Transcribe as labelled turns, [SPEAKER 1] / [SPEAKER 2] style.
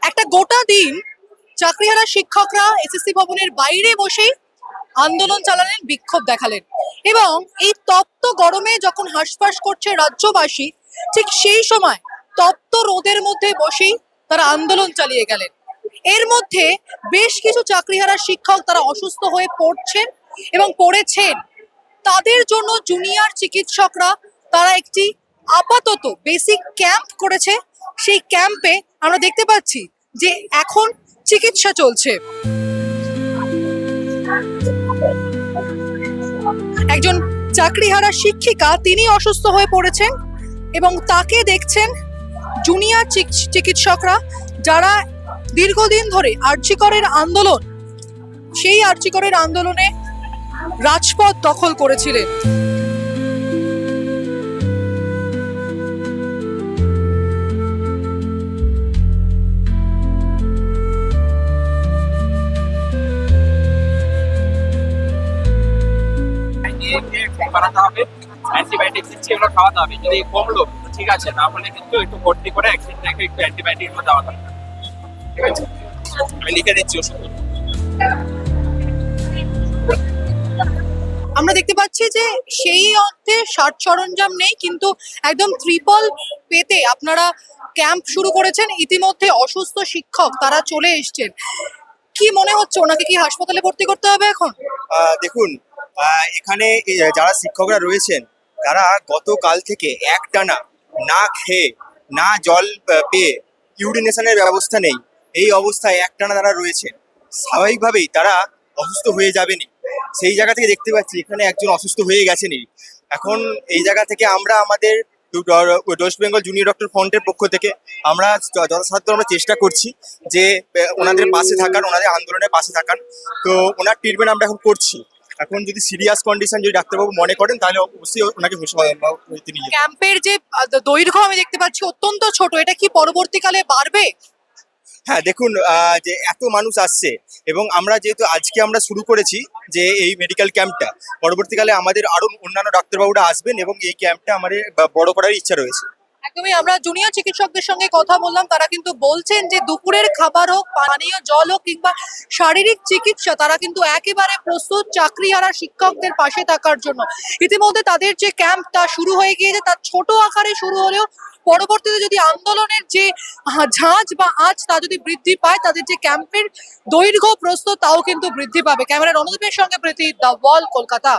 [SPEAKER 1] একটা গোটা দিন চাকরিহারা শিক্ষকরা এসএসসি ভবনের বাইরে বসেই আন্দোলন চালালেন, বিক্ষোভ দেখালেন এবং এই তপ্ত গরমে যখন হাঁসফাঁস করছে রাজ্যবাসী, ঠিক সেই সময় তপ্ত রোদের মধ্যে বসেই তারা আন্দোলন চালিয়ে গেলেন। এর মধ্যে বেশ কিছু চাকরিহারা শিক্ষক তারা অসুস্থ হয়ে পড়ছেন এবং পড়েছেন। তাদের জন্য জুনিয়র চিকিৎসকরা তারা একটি আপাতত বেসিক ক্যাম্প করেছে। সেই ক্যাম্পে আমরা দেখতে পাচ্ছি যে এখন চিকিৎসা চলছে। একজন চাকরিহারা শিক্ষিকা তিনি অসুস্থ হয়ে পড়েছেন এবং তাকে দেখছেন জুনিয়র চিকিৎসকরা, যারা দীর্ঘদিন ধরে আরজি করের আন্দোলন, সেই আরজি করের আন্দোলনে রাজপথ দখল করেছিলেন।
[SPEAKER 2] বানাতে হবে, অ্যান্টিবায়োটিক দিচ্ছি, এগুলো খাওয়াতে হবে। যদি কমলো ঠিক আছে, না হলে কিন্তু একটু ভর্তি করে একদিন রেখে একটু অ্যান্টিবায়োটিক গুলো দেওয়া দরকার। ঠিক আছে, আমি লিখে দিচ্ছি ওষুধ।
[SPEAKER 1] আমরা দেখতে পাচ্ছি যে সেই অর্থে সাজ সরঞ্জাম নেই, কিন্তু একদম ত্রিপল পেতে আপনারা ক্যাম্প শুরু করেছেন। ইতিমধ্যে অসুস্থ শিক্ষক তারা চলে এসছেন। কি মনে হচ্ছে, ওনাকে কি হাসপাতালে ভর্তি করতে হবে এখন?
[SPEAKER 3] দেখুন, এখানে যারা শিক্ষকরা রয়েছেন তারা গতকাল থেকে একটানা না খেয়ে, না জল পেয়ে, ইউরিনেশনের ব্যবস্থা নেই, এই অবস্থায় একটানা তারা রয়েছেন। স্বাভাবিকভাবেই তারা অসুস্থ হয়ে যাবেনি। সেই জায়গা থেকে দেখতে পাচ্ছি এখানে একজন অসুস্থ হয়ে গেছেনই। এখন এই জায়গা থেকে আমরা আমাদের ওয়েস্ট বেঙ্গল জুনিয়র ডক্টর ফ্রন্টের পক্ষ থেকে আমরা যথাসাধ্য আমরা চেষ্টা করছি যে ওনাদের পাশে থাকার, ওনাদের আন্দোলনের পাশে থাকার। তো ওনার ট্রিটমেন্ট আমরা এখন করছি। এখন যদি সিরিয়াস কন্ডিশন যদি ডাক্তারবাবু মনে করেন তাহলে অবশ্যই ওনাকে নিয়ে।
[SPEAKER 1] ক্যাম্পের যে দৈর্ঘ্য আমি দেখতে পাচ্ছি অত্যন্ত ছোট, এটা কি পরবর্তীকালে বাড়বে?
[SPEAKER 3] হ্যাঁ, দেখুন, যে এত মানুষ আসছে এবং আমরা যেহেতু আজকে আমরা শুরু করেছি যে এই মেডিকেল ক্যাম্পটা, পরবর্তীকালে আমাদের আরো অন্যান্য ডাক্তারবাবুরা আসবেন এবং এই ক্যাম্পটা আমাদের বড় করার ইচ্ছা রয়েছে।
[SPEAKER 1] একদমই, আমরা জুনিয়র চিকিৎসকদের সঙ্গে কথা বললাম, তারা কিন্তু বলছেন যে দুপুরের খাবার হোক, পানীয় জল হোক কিংবা শারীরিক চিকিৎসা, তারা কিন্তু একেবারে প্রস্তুত চাকরিহারা শিক্ষকদের পাশে থাকার জন্য। ইতিমধ্যে তাদের যে ক্যাম্প তা শুরু হয়ে গিয়েছে, তার ছোট আকারে শুরু হলেও পরবর্তীতে যদি আন্দোলনের যে ঝাঁজ বা আঁচ তা যদি বৃদ্ধি পায়, তাদের যে ক্যাম্পের দৈর্ঘ্য প্রস্তুত তাও কিন্তু বৃদ্ধি পাবে। ক্যামেরা রণদীপের সঙ্গে প্রীতি, দ্য ওয়াল, কলকাতা।